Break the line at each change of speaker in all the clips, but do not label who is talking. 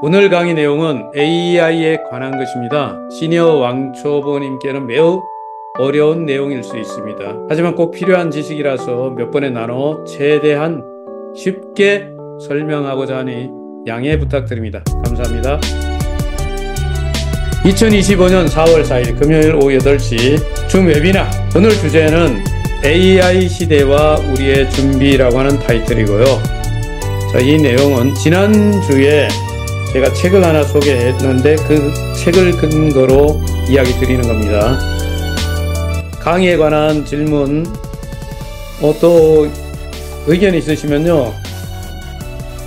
오늘 강의 내용은 AI에 관한 것입니다. 시니어 왕초보님께는 매우 어려운 내용일 수 있습니다. 하지만 꼭 필요한 지식이라서 몇 번에 나눠 최대한 쉽게 설명하고자 하니 양해 부탁드립니다. 감사합니다. 2025년 4월 4일 금요일 오후 8시 줌 웨비나. 오늘 주제는 AI 시대와 우리의 준비라고 하는 타이틀이고요. 자, 이 내용은 지난주에 제가 책을 하나 소개했는데 그 책을 근거로 이야기 드리는 겁니다. 강의에 관한 질문, 또 의견 있으시면요,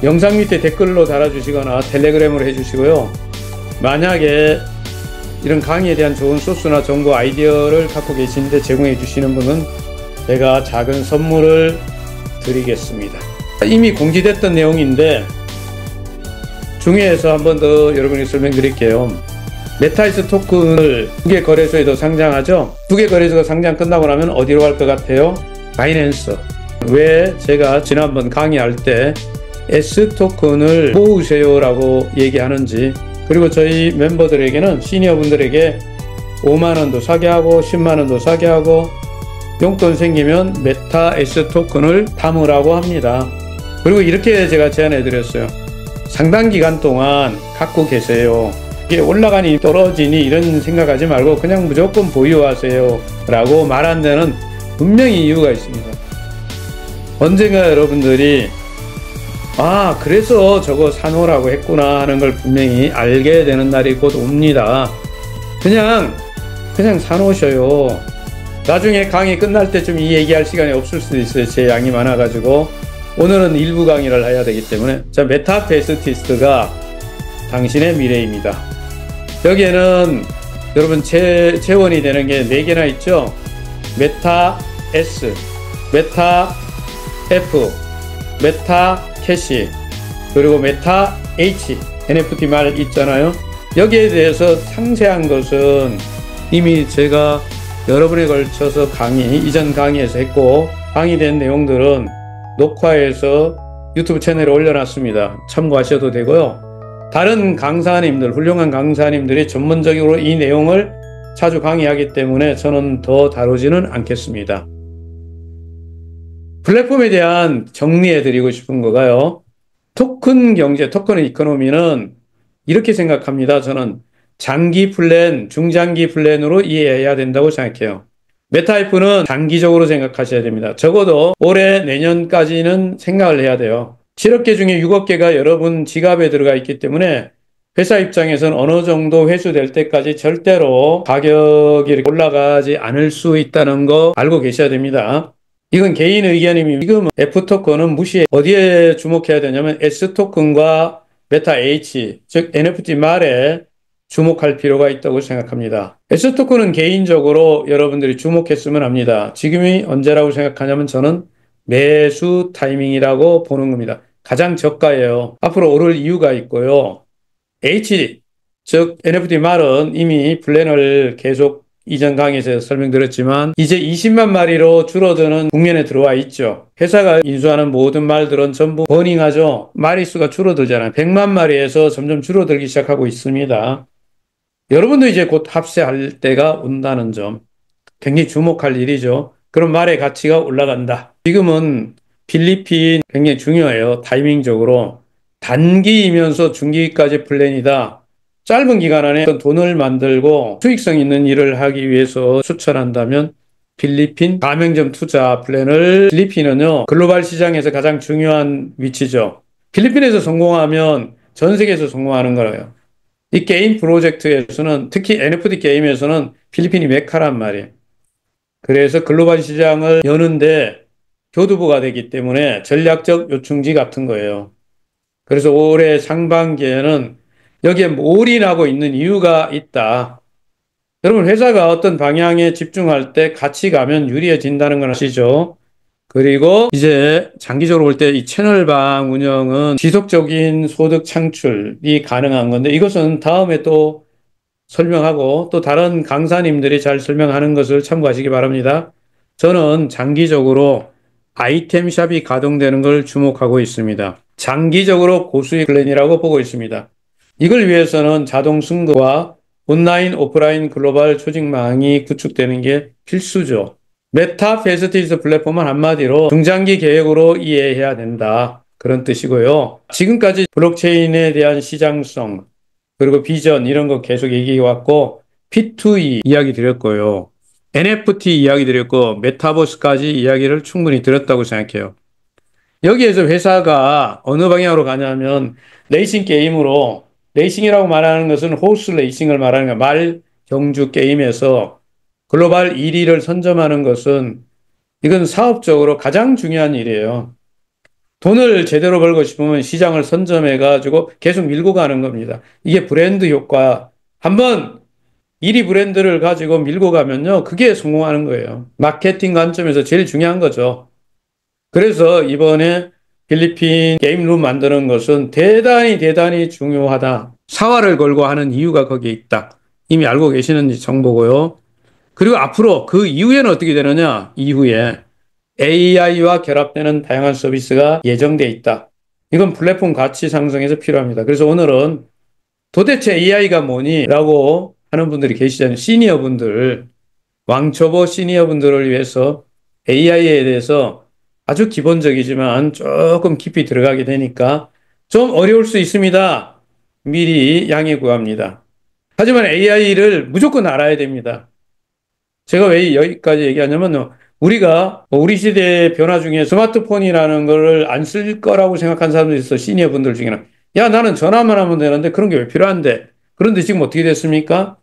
영상 밑에 댓글로 달아주시거나 텔레그램으로 해주시고요. 만약에 이런 강의에 대한 좋은 소스나 정보, 아이디어를 갖고 계신데 제공해 주시는 분은 제가 작은 선물을 드리겠습니다. 이미 공지됐던 내용인데 중에서 한 번 더 여러분에게 설명드릴게요. 메타이스 토큰을 두 개 거래소에도 상장하죠. 두 개 거래소가 상장 끝나고 나면 어디로 갈 것 같아요? 바이낸스. 왜 제가 지난번 강의할 때 S 토큰을 모으세요 라고 얘기하는지, 그리고 저희 멤버들에게는, 시니어 분들에게 5만원도 사게 하고 10만원도 사게 하고 용돈 생기면 메타 S 토큰을 담으라고 합니다. 그리고 이렇게 제가 제안해 드렸어요. 상당 기간 동안 갖고 계세요. 이게 올라가니 떨어지니 이런 생각하지 말고 그냥 무조건 보유하세요 라고 말한 데는 분명히 이유가 있습니다. 언젠가 여러분들이 그래서 저거 사놓으라고 했구나 하는 걸 분명히 알게 되는 날이 곧 옵니다. 그냥 사놓으셔요. 나중에 강의 끝날 때쯤 이 얘기할 시간이 없을 수도 있어요. 제 양이 많아가지고. 오늘은 일부 강의를 해야 되기 때문에. 자, 메타베스티스트가 당신의 미래입니다. 여기에는 여러분 재원이 되는 게 4개나 있죠. 메타 S, 메타 F, 메타 캐시, 그리고 메타 H, NFT 말 있잖아요. 여기에 대해서 상세한 것은 이미 제가 여러 번에 걸쳐서 이전 강의에서 했고, 강의된 내용들은 녹화해서 유튜브 채널에 올려놨습니다. 참고하셔도 되고요. 다른 강사님들, 훌륭한 강사님들이 전문적으로 이 내용을 자주 강의하기 때문에 저는 더 다루지는 않겠습니다. 플랫폼에 대한 정리해 드리고 싶은 거가요. 토큰 경제, 토큰 이코노미는 이렇게 생각합니다. 저는 장기 플랜, 중장기 플랜으로 이해해야 된다고 생각해요. 메타이프는 장기적으로 생각하셔야 됩니다. 적어도 올해, 내년까지는 생각을 해야 돼요. 7억 개 중에 6억 개가 여러분 지갑에 들어가 있기 때문에 회사 입장에서는 어느 정도 회수될 때까지 절대로 가격이 올라가지 않을 수 있다는 거 알고 계셔야 됩니다. 이건 개인 의견입니다. 지금 F 토큰은 무시해. 어디에 주목해야 되냐면 S 토큰과 메타 H, 즉 NFT 말에 주목할 필요가 있다고 생각합니다. S 토큰은 개인적으로 여러분들이 주목했으면 합니다. 지금이 언제라고 생각하냐면 저는 매수 타이밍이라고 보는 겁니다. 가장 저가예요. 앞으로 오를 이유가 있고요. H, 즉 NFT 말은 이미 플랜을 계속 이전 강의에서 설명드렸지만 이제 20만 마리로 줄어드는 국면에 들어와 있죠. 회사가 인수하는 모든 말들은 전부 버닝하죠. 마리수가 줄어들잖아요. 100만 마리에서 점점 줄어들기 시작하고 있습니다. 여러분도 이제 곧 합세할 때가 온다는 점, 굉장히 주목할 일이죠. 그럼 말의 가치가 올라간다. 지금은 필리핀 굉장히 중요해요. 타이밍적으로. 단기이면서 중기까지 플랜이다. 짧은 기간 안에 어떤 돈을 만들고 수익성 있는 일을 하기 위해서 추천한다면 필리핀 가맹점 투자 플랜을, 필리핀은요 글로벌 시장에서 가장 중요한 위치죠. 필리핀에서 성공하면 전 세계에서 성공하는 거예요. 이 게임 프로젝트에서는, 특히 NFT 게임에서는 필리핀이 메카란 말이에요. 그래서 글로벌 시장을 여는데 교두보가 되기 때문에 전략적 요충지 같은 거예요. 그래서 올해 상반기에는 여기에 올인하고 있는 이유가 있다. 여러분, 회사가 어떤 방향에 집중할 때 같이 가면 유리해진다는 건 아시죠? 그리고 이제 장기적으로 볼 때 이 채널방 운영은 지속적인 소득 창출이 가능한 건데, 이것은 다음에 또 설명하고 또 다른 강사님들이 잘 설명하는 것을 참고하시기 바랍니다. 저는 장기적으로 아이템샵이 가동되는 걸 주목하고 있습니다. 장기적으로 고수익 플랜이라고 보고 있습니다. 이걸 위해서는 자동 승급과 온라인, 오프라인 글로벌 조직망이 구축되는 게 필수죠. 메타 페이스티스 플랫폼은 한마디로 중장기 계획으로 이해해야 된다. 그런 뜻이고요. 지금까지 블록체인에 대한 시장성, 그리고 비전 이런 거 계속 얘기해 왔고, P2E 이야기 드렸고요. NFT 이야기 드렸고, 메타버스까지 이야기를 충분히 드렸다고 생각해요. 여기에서 회사가 어느 방향으로 가냐면 레이싱 게임으로 레이싱이라고 말하는 것은 호스 레이싱을 말하는 거야. 말 경주 게임에서 글로벌 1위를 선점하는 것은 이건 사업적으로 가장 중요한 일이에요. 돈을 제대로 벌고 싶으면 시장을 선점해 가지고 계속 밀고 가는 겁니다. 이게 브랜드 효과. 한번 1위 브랜드를 가지고 밀고 가면요. 그게 성공하는 거예요. 마케팅 관점에서 제일 중요한 거죠. 그래서 이번에 필리핀 게임룸 만드는 것은 대단히 중요하다. 사활을 걸고 하는 이유가 거기에 있다. 이미 알고 계시는 정보고요. 그리고 앞으로 그 이후에는 어떻게 되느냐? 이후에 AI와 결합되는 다양한 서비스가 예정돼 있다. 이건 플랫폼 가치 상승에서 필요합니다. 그래서 오늘은 도대체 AI가 뭐니? 라고 하는 분들이 계시잖아요. 시니어 분들, 왕초보 시니어 분들을 위해서 AI에 대해서 아주 기본적이지만 조금 깊이 들어가게 되니까 좀 어려울 수 있습니다. 미리 양해 구합니다. 하지만 AI를 무조건 알아야 됩니다. 제가 왜 여기까지 얘기하냐면 우리가 우리 시대의 변화 중에 스마트폰이라는 거를 안 쓸 거라고 생각한 사람들이 있어. 시니어 분들 중에는. 야, 나는 전화만 하면 되는데 그런 게 왜 필요한데? 그런데 지금 어떻게 됐습니까?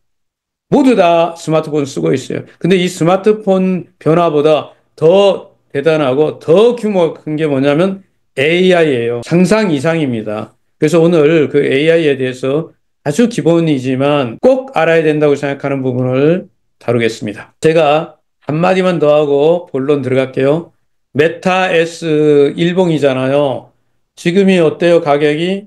모두 다 스마트폰 쓰고 있어요. 근데 이 스마트폰 변화보다 더 대단하고 더 규모가 큰 게 뭐냐면 AI예요. 상상 이상입니다. 그래서 오늘 그 AI에 대해서 아주 기본이지만 꼭 알아야 된다고 생각하는 부분을 다루겠습니다. 제가 한마디만 더 하고 본론 들어갈게요. 메타 S 일봉이잖아요. 지금이 어때요? 가격이?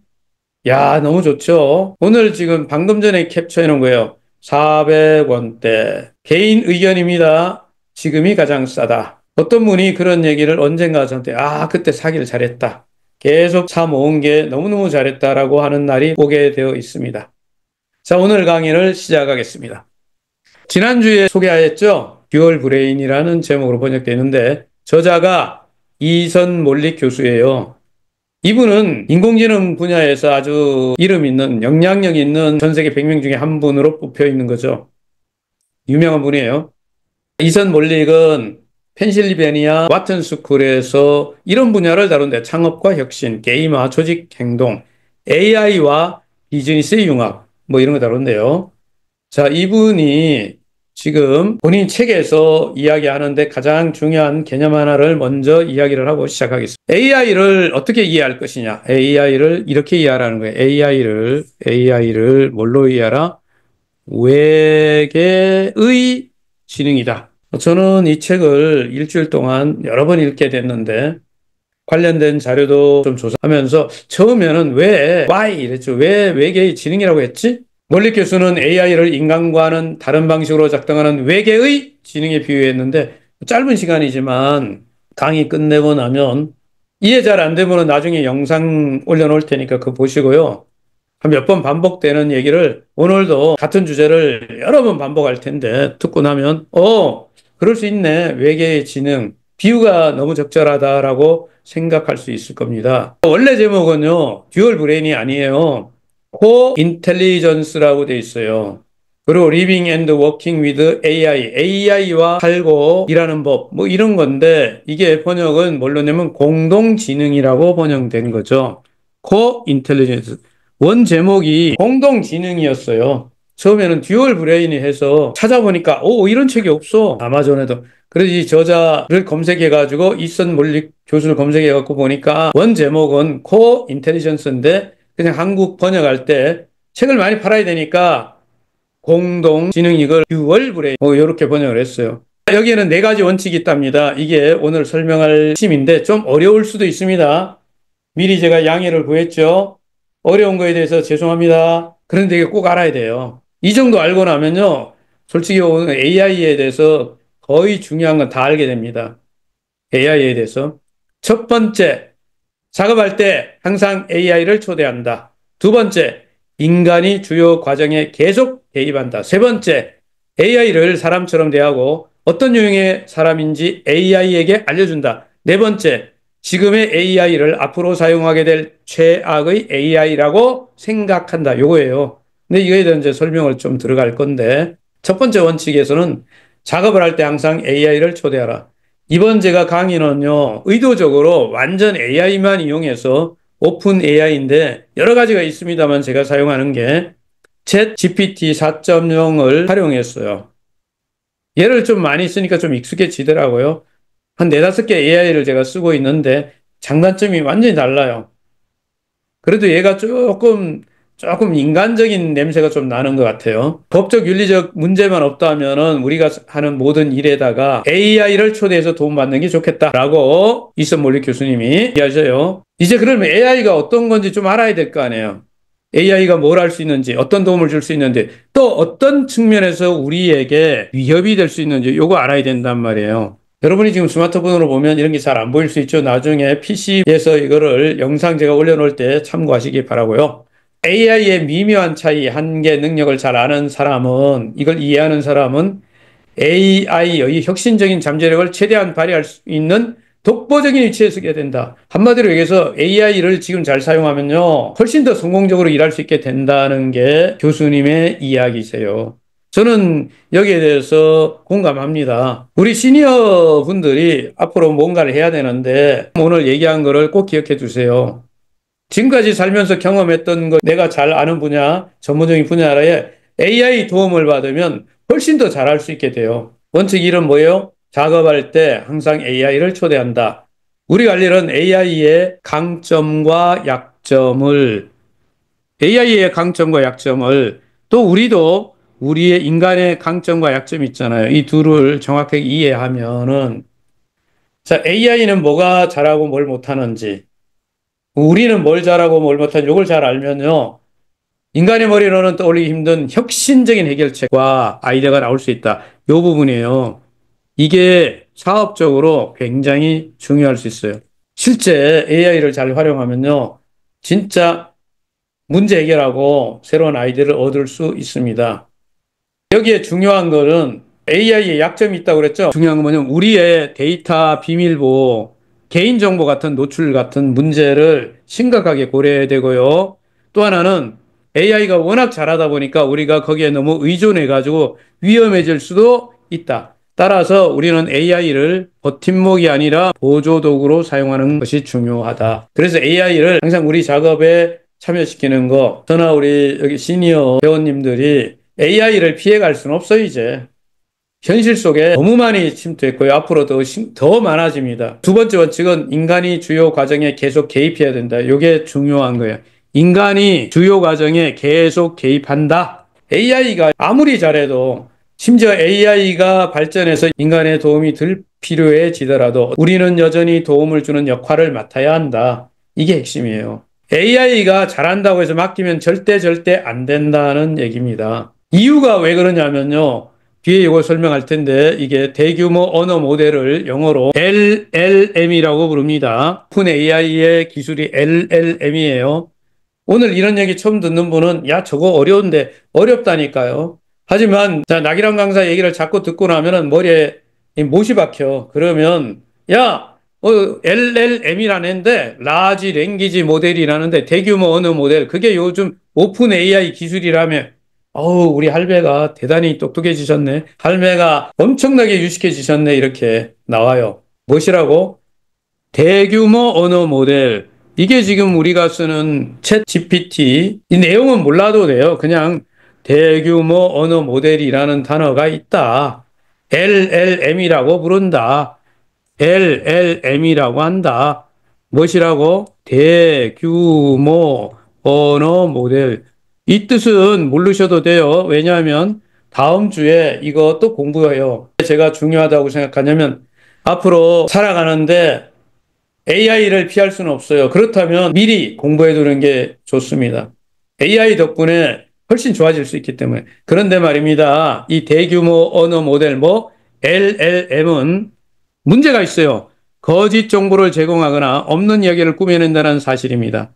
야, 너무 좋죠. 오늘 지금 방금 전에 캡처해 놓은 거예요. 400원대. 개인 의견입니다. 지금이 가장 싸다. 어떤 분이 그런 얘기를 언젠가 저한테, 그때 사기를 잘했다. 계속 사 모은 게 너무너무 잘했다라고 하는 날이 오게 되어 있습니다. 자, 오늘 강의를 시작하겠습니다. 지난주에 소개하였죠? 듀얼 브레인이라는 제목으로 번역되는데, 저자가 이선몰릭 교수예요. 이분은 인공지능 분야에서 아주 이름 있는, 영향력 있는 전 세계 100명 중에 한 분으로 뽑혀 있는 거죠. 유명한 분이에요. 이선 몰릭은 펜실베니아 와튼 스쿨에서 이런 분야를 다룬데 창업과 혁신, 게임화, 조직 행동, AI와 비즈니스의 융합, 뭐 이런 거 다룬대요. 자, 이분이 지금 본인 책에서 이야기하는데 가장 중요한 개념 하나를 먼저 이야기를 하고 시작하겠습니다. AI를 어떻게 이해할 것이냐? AI를 이렇게 이해하라는 거예요. AI를 뭘로 이해하라? 외계의 지능이다. 저는 이 책을 일주일 동안 여러 번 읽게 됐는데 관련된 자료도 좀 조사하면서 처음에는 why 이랬죠. 왜 외계의 지능이라고 했지? 몰릭 교수는 AI를 인간과는 다른 방식으로 작동하는 외계의 지능에 비유했는데 짧은 시간이지만 강의 끝내고 나면 이해 잘 안 되면 나중에 영상 올려놓을 테니까 그거 보시고요. 한 몇 번 반복되는 얘기를 오늘도 같은 주제를 여러 번 반복할 텐데 듣고 나면 그럴 수 있네. 외계의 지능. 비유가 너무 적절하다라고 생각할 수 있을 겁니다. 원래 제목은요. 듀얼 브레인이 아니에요. 코 인텔리전스라고 돼 있어요. 그리고 Living and Working with AI, AI와 살고 일하는 법, 뭐 이런 건데 이게 번역은 뭘로 내면 공동지능이라고 번역된 거죠. 코 인텔리전스. 원 제목이 공동지능이었어요. 처음에는 듀얼 브레인이 해서 찾아보니까 이런 책이 없어. 아마존에도. 그래서 이 저자를 검색해가지고 이선 몰릭 교수를 검색해갖고 보니까 원 제목은 코 인텔리전스인데 그냥 한국 번역할 때 책을 많이 팔아야 되니까 공동지능 이걸 듀얼 브레인 이렇게 번역을 했어요. 여기에는 네 가지 원칙이 있답니다. 이게 오늘 설명할 핵심인데 좀 어려울 수도 있습니다. 미리 제가 양해를 구했죠. 어려운 거에 대해서 죄송합니다. 그런데 이게 꼭 알아야 돼요. 이 정도 알고 나면요. 솔직히 오늘 AI에 대해서 거의 중요한 건 다 알게 됩니다. AI에 대해서. 첫 번째, 작업할 때 항상 AI를 초대한다. 두 번째, 인간이 주요 과정에 계속 개입한다. 세 번째, AI를 사람처럼 대하고 어떤 유형의 사람인지 AI에게 알려준다. 네 번째, 지금의 AI를 앞으로 사용하게 될 최악의 AI라고 생각한다. 요거예요. 근데 이거에 대한 이제 설명을 좀 들어갈 건데, 첫 번째 원칙에서는 작업을 할 때 항상 AI를 초대하라. 이번 제가 강의는요, 의도적으로 완전 AI만 이용해서 오픈 AI인데 여러 가지가 있습니다만 제가 사용하는 게 챗 GPT 4.0을 활용했어요. 얘를 좀 많이 쓰니까 좀 익숙해지더라고요. 한 네다섯 개 AI를 제가 쓰고 있는데 장단점이 완전히 달라요. 그래도 얘가 조금 인간적인 냄새가 좀 나는 것 같아요. 법적 윤리적 문제만 없다면은 우리가 하는 모든 일에다가 AI를 초대해서 도움받는 게 좋겠다라고 이선 몰릭 교수님이 얘기하셔요. 이제 그러면 AI가 어떤 건지 좀 알아야 될 거 아니에요. AI가 뭘 할 수 있는지, 어떤 도움을 줄 수 있는지, 또 어떤 측면에서 우리에게 위협이 될 수 있는지 요거 알아야 된단 말이에요. 여러분이 지금 스마트폰으로 보면 이런 게 잘 안 보일 수 있죠. 나중에 PC에서 이거를 영상 제가 올려놓을 때 참고하시기 바라고요. AI의 미묘한 차이, 한계, 능력을 잘 아는 사람은, 이걸 이해하는 사람은 AI의 혁신적인 잠재력을 최대한 발휘할 수 있는 독보적인 위치에 서게 된다. 한마디로 얘기해서 AI를 지금 잘 사용하면요, 훨씬 더 성공적으로 일할 수 있게 된다는 게 교수님의 이야기세요. 저는 여기에 대해서 공감합니다. 우리 시니어 분들이 앞으로 뭔가를 해야 되는데 오늘 얘기한 거를 꼭 기억해 두세요. 지금까지 살면서 경험했던 거 내가 잘 아는 분야, 전문적인 분야에 AI 도움을 받으면 훨씬 더 잘할 수 있게 돼요. 원칙 1은 뭐예요? 작업할 때 항상 AI를 초대한다. 우리가 할 일은 AI의 강점과 약점을 또 우리도 우리의 인간의 강점과 약점이 있잖아요. 이 둘을 정확하게 이해하면은 자, AI는 뭐가 잘하고 뭘 못하는지 우리는 뭘 잘하고 뭘 못하는지 이걸 잘 알면요. 인간의 머리로는 떠올리기 힘든 혁신적인 해결책과 아이디어가 나올 수 있다. 이 부분이에요. 이게 사업적으로 굉장히 중요할 수 있어요. 실제 AI를 잘 활용하면요. 진짜 문제 해결하고 새로운 아이디어를 얻을 수 있습니다. 여기에 중요한 거는 AI에 약점이 있다고 그랬죠. 중요한 건 뭐냐면 우리의 데이터 비밀보호, 개인정보 같은 노출 같은 문제를 심각하게 고려해야 되고요. 또 하나는 AI가 워낙 잘하다 보니까 우리가 거기에 너무 의존해가지고 위험해질 수도 있다. 따라서 우리는 AI를 버팀목이 아니라 보조도구로 사용하는 것이 중요하다. 그래서 AI를 항상 우리 작업에 참여시키는 거, 저나 우리 여기 시니어 회원님들이 AI를 피해갈 수는 없어요, 이제. 현실 속에 너무 많이 침투했고요. 앞으로 더 많아집니다. 두 번째 원칙은 인간이 주요 과정에 계속 개입해야 된다. 이게 중요한 거예요. 인간이 주요 과정에 계속 개입한다. AI가 아무리 잘해도 심지어 AI가 발전해서 인간의 도움이 덜 필요해지더라도 우리는 여전히 도움을 주는 역할을 맡아야 한다. 이게 핵심이에요. AI가 잘한다고 해서 맡기면 절대 안 된다는 얘기입니다. 이유가 왜 그러냐면요. 뒤에 이거 설명할 텐데 이게 대규모 언어 모델을 영어로 LLM이라고 부릅니다. 오픈 AI의 기술이 LLM이에요. 오늘 이런 얘기 처음 듣는 분은 야 저거 어려운데 어렵다니까요. 하지만 자 낙이란 강사 얘기를 자꾸 듣고 나면은 머리에 못이 박혀. 그러면 야 LLM이라는데 라지 랭귀지 모델이라는데 대규모 언어 모델 그게 요즘 오픈 AI 기술이라며 우리 할배가 대단히 똑똑해지셨네. 할매가 엄청나게 유식해지셨네. 이렇게 나와요. 무엇이라고? 대규모 언어 모델. 이게 지금 우리가 쓰는 챗 GPT. 이 내용은 몰라도 돼요. 그냥 대규모 언어 모델이라는 단어가 있다. LLM이라고 부른다. LLM이라고 한다. 무엇이라고? 대규모 언어 모델. 이 뜻은 모르셔도 돼요. 왜냐하면 다음 주에 이것도 공부해요. 제가 중요하다고 생각하냐면 앞으로 살아가는데 AI를 피할 수는 없어요. 그렇다면 미리 공부해 두는 게 좋습니다. AI 덕분에 훨씬 좋아질 수 있기 때문에. 그런데 말입니다. 이 대규모 언어 모델 LLM은 문제가 있어요. 거짓 정보를 제공하거나 없는 이야기를 꾸며낸다는 사실입니다.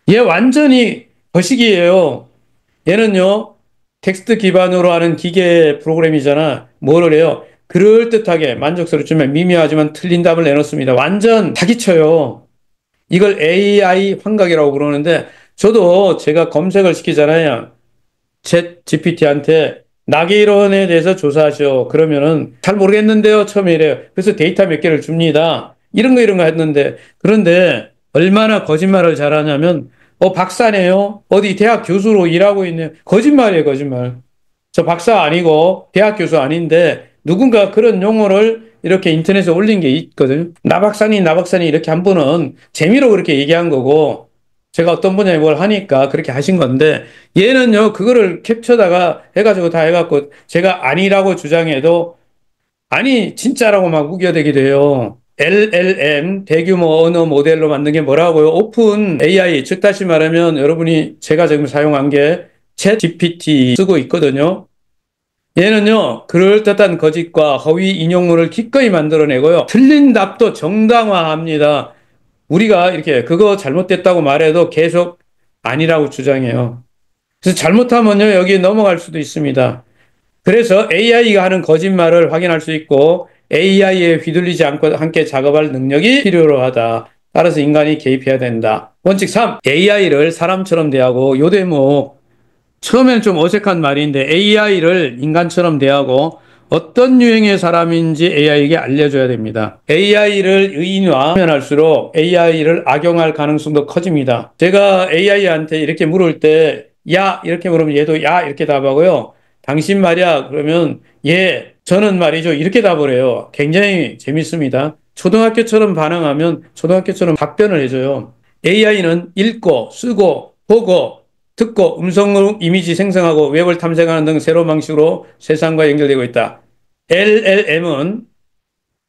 얘 완전히 거시기예요. 얘는요, 텍스트 기반으로 하는 기계 프로그램이잖아. 뭐를 해요? 그럴듯하게 만족스럽지만 미묘하지만 틀린 답을 내놓습니다. 완전 사기쳐요. 이걸 AI 환각이라고 부르는데, 저도 제가 검색을 시키잖아요. 챗 GPT한테 낙의 이론에 대해서 조사하시오. 그러면은 잘 모르겠는데요. 처음에 이래요. 그래서 데이터 몇 개를 줍니다. 이런 거 했는데, 그런데 얼마나 거짓말을 잘하냐면, 박사네요. 어디 대학 교수로 일하고 있네요. 거짓말이에요, 거짓말. 저 박사 아니고 대학 교수 아닌데 누군가 그런 용어를 이렇게 인터넷에 올린 게 있거든요. 나 박사님 이렇게 한 분은 재미로 그렇게 얘기한 거고 제가 어떤 분야에 뭘 하니까 그렇게 하신 건데 얘는요, 그거를 캡처다가 해가지고 다 해갖고 제가 아니라고 주장해도 아니, 진짜라고 막 우겨대기도 해요. LLM, 대규모 언어 모델로 만든 게 뭐라고요? 오픈 AI, 즉 다시 말하면 여러분이 제가 지금 사용한 게 챗 GPT 쓰고 있거든요. 얘는요, 그럴듯한 거짓과 허위 인용물을 기꺼이 만들어내고요. 틀린 답도 정당화합니다. 우리가 이렇게 그거 잘못됐다고 말해도 계속 아니라고 주장해요. 그래서 잘못하면요, 여기 넘어갈 수도 있습니다. 그래서 AI가 하는 거짓말을 확인할 수 있고 AI에 휘둘리지 않고 함께 작업할 능력이 필요로 하다. 따라서 인간이 개입해야 된다. 원칙 3. AI를 사람처럼 대하고 요 대목 처음엔 좀 어색한 말인데 AI를 인간처럼 대하고 어떤 유형의 사람인지 AI에게 알려줘야 됩니다. AI를 의인화하면 할수록 AI를 악용할 가능성도 커집니다. 제가 AI한테 이렇게 물을 때, 야, 이렇게 물으면 얘도 야, 이렇게 답하고요. 당신 말이야, 그러면 예, 저는 말이죠. 이렇게 답을 해요. 굉장히 재밌습니다. 초등학교처럼 반응하면 초등학교처럼 답변을 해줘요. AI는 읽고, 쓰고, 보고, 듣고 음성으로 이미지 생성하고 웹을 탐색하는 등 새로운 방식으로 세상과 연결되고 있다. LLM은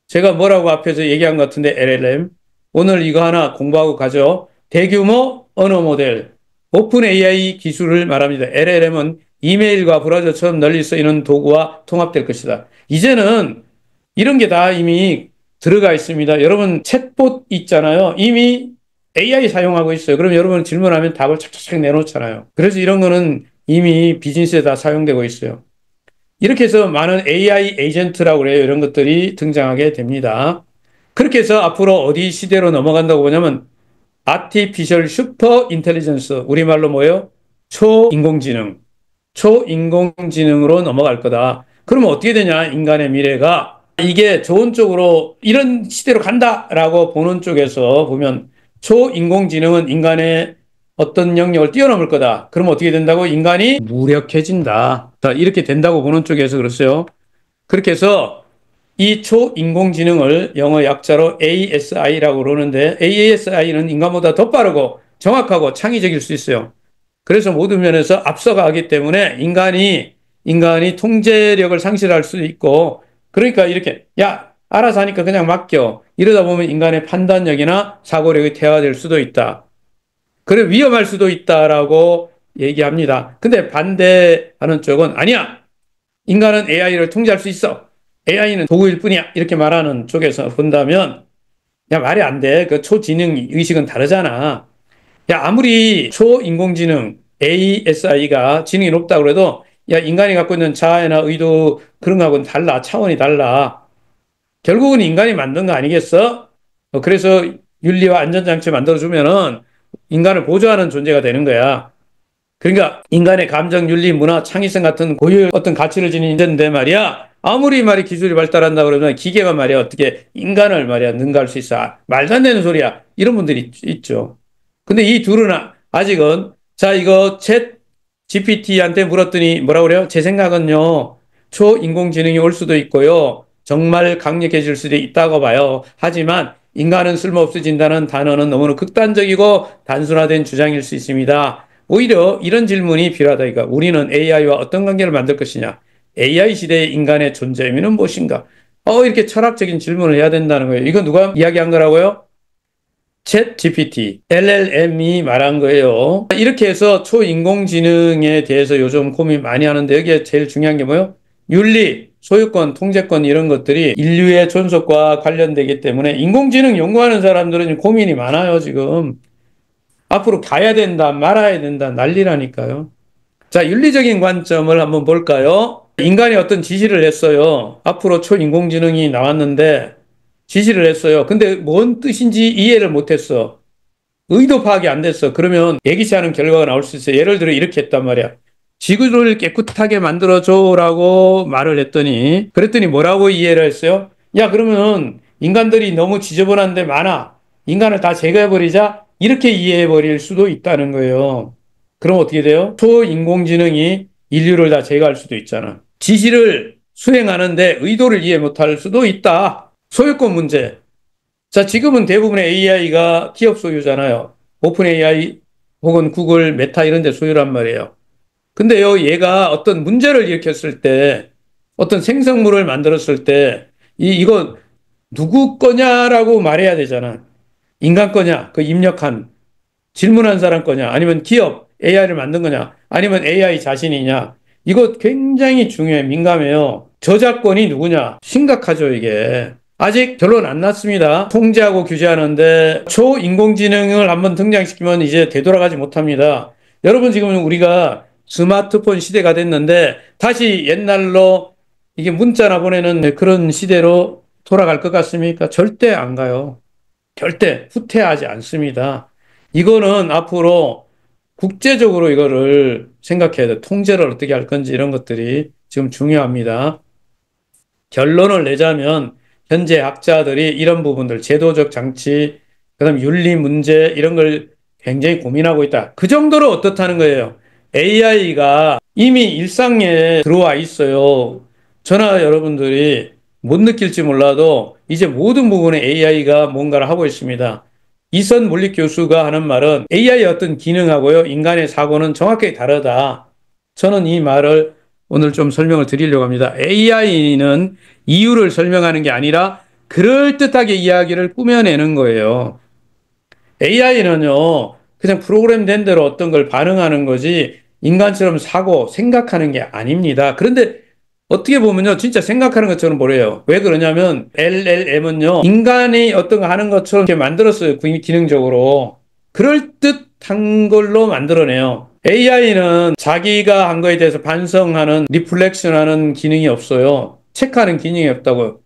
제가 뭐라고 앞에서 얘기한 것 같은데 LLM 오늘 이거 하나 공부하고 가죠. 대규모 언어 모델 오픈 AI 기술을 말합니다. LLM은 이메일과 브라우저처럼 널리 쓰이는 도구와 통합될 것이다. 이제는 이런 게 다 이미 들어가 있습니다. 여러분 챗봇 있잖아요. 이미 AI 사용하고 있어요. 그럼 여러분 질문하면 답을 착착착 내놓잖아요. 그래서 이런 거는 이미 비즈니스에 다 사용되고 있어요. 이렇게 해서 많은 AI 에이전트라고 그래요. 이런 것들이 등장하게 됩니다. 그렇게 해서 앞으로 어디 시대로 넘어간다고 보냐면 아티피셜 슈퍼 인텔리전스 우리말로 뭐예요? 초인공지능. 초인공지능으로 넘어갈 거다. 그러면 어떻게 되냐? 인간의 미래가 이게 좋은 쪽으로 이런 시대로 간다라고 보는 쪽에서 보면 초인공지능은 인간의 어떤 영역을 뛰어넘을 거다. 그러면 어떻게 된다고? 인간이 무력해진다. 이렇게 된다고 보는 쪽에서 그랬어요. 그렇게 해서 이 초인공지능을 영어 약자로 ASI라고 그러는데 ASI는 인간보다 더 빠르고 정확하고 창의적일 수 있어요. 그래서 모든 면에서 앞서가기 때문에 인간이 통제력을 상실할 수 있고 그러니까 이렇게 야 알아서 하니까 그냥 맡겨 이러다 보면 인간의 판단력이나 사고력이 퇴화될 수도 있다. 그래 위험할 수도 있다라고 얘기합니다. 근데 반대하는 쪽은 아니야. 인간은 AI를 통제할 수 있어. AI는 도구일 뿐이야. 이렇게 말하는 쪽에서 본다면 야 말이 안 돼. 그 초지능 의식은 다르잖아. 야, 아무리 초인공지능 ASI가 지능이 높다고 해도 야, 인간이 갖고 있는 자아나 의도 그런 거하고는 달라. 차원이 달라. 결국은 인간이 만든 거 아니겠어? 그래서 윤리와 안전장치 만들어주면은 인간을 보조하는 존재가 되는 거야. 그러니까 인간의 감정, 윤리, 문화, 창의성 같은 고유의 어떤 가치를 지닌 인재인데 말이야. 아무리 말이 기술이 발달한다 그러면 기계가 말이야 어떻게 인간을 말이야 능가할 수 있어. 말도 안 되는 소리야. 이런 분들이 있죠. 근데 이 둘은 아직은 자 이거 챗 GPT한테 물었더니 뭐라고 그래요? 제 생각은요. 초인공지능이 올 수도 있고요. 정말 강력해질 수도 있다고 봐요. 하지만 인간은 쓸모없어진다는 단어는 너무나 극단적이고 단순화된 주장일 수 있습니다. 오히려 이런 질문이 필요하다. 그러니까 우리는 AI와 어떤 관계를 만들 것이냐? AI 시대의 인간의 존재 의미는 무엇인가? 이렇게 철학적인 질문을 해야 된다는 거예요. 이거 누가 이야기한 거라고요? 챗 GPT, LLM이 말한 거예요. 이렇게 해서 초인공지능에 대해서 요즘 고민 많이 하는데 여기에 제일 중요한 게 뭐예요? 윤리, 소유권, 통제권 이런 것들이 인류의 존속과 관련되기 때문에 인공지능 연구하는 사람들은 고민이 많아요, 지금. 앞으로 가야 된다, 말아야 된다, 난리라니까요. 자, 윤리적인 관점을 한번 볼까요? 인간이 어떤 지시를 했어요. 앞으로 초인공지능이 나왔는데 지시를 했어요. 근데 뭔 뜻인지 이해를 못했어. 의도 파악이 안 됐어. 그러면 예기치 않은 결과가 나올 수 있어요. 예를 들어 이렇게 했단 말이야. 지구를 깨끗하게 만들어줘라고 말을 했더니, 그랬더니 뭐라고 이해를 했어요? 야, 그러면 인간들이 너무 지저분한 데 많아. 인간을 다 제거해버리자. 이렇게 이해해버릴 수도 있다는 거예요. 그럼 어떻게 돼요? 초인공지능이 인류를 다 제거할 수도 있잖아. 지시를 수행하는데 의도를 이해 못할 수도 있다. 소유권 문제. 자, 지금은 대부분의 AI가 기업 소유잖아요. 오픈 AI 혹은 구글, 메타 이런 데 소유란 말이에요. 근데요, 얘가 어떤 문제를 일으켰을 때, 어떤 생성물을 만들었을 때, 이거 누구 거냐라고 말해야 되잖아. 인간 거냐, 그 입력한, 질문한 사람 거냐, 아니면 기업 AI를 만든 거냐, 아니면 AI 자신이냐. 이거 굉장히 중요해, 민감해요. 저작권이 누구냐, 심각하죠, 이게. 아직 결론 안 났습니다. 통제하고 규제하는데 초인공지능을 한번 등장시키면 이제 되돌아가지 못합니다. 여러분 지금 우리가 스마트폰 시대가 됐는데 다시 옛날로 이게 문자나 보내는 그런 시대로 돌아갈 것 같습니까? 절대 안 가요. 절대 후퇴하지 않습니다. 이거는 앞으로 국제적으로 이거를 생각해야 돼. 통제를 어떻게 할 건지 이런 것들이 지금 중요합니다. 결론을 내자면 현재 학자들이 이런 부분들, 제도적 장치, 그다음 윤리 문제 이런 걸 굉장히 고민하고 있다. 그 정도로 어떻다는 거예요. AI가 이미 일상에 들어와 있어요. 저나 여러분들이 못 느낄지 몰라도 이제 모든 부분에 AI가 뭔가를 하고 있습니다. 이선 물리 교수가 하는 말은 AI의 어떤 기능하고요, 인간의 사고는 정확하게 다르다. 저는 이 말을 오늘 좀 설명을 드리려고 합니다. AI는 이유를 설명하는 게 아니라 그럴듯하게 이야기를 꾸며내는 거예요. AI는요, 그냥 프로그램된 대로 어떤 걸 반응하는 거지 인간처럼 사고, 생각하는 게 아닙니다. 그런데 어떻게 보면요, 진짜 생각하는 것처럼 보여요. 왜 그러냐면 LLM은요, 인간이 어떤 거 하는 것처럼 이렇게 만들었어요. 기능적으로. 그럴듯한 걸로 만들어내요. AI는 자기가 한 거에 대해서 반성하는, 리플렉션하는 기능이 없어요. 체크하는 기능이 없다고요.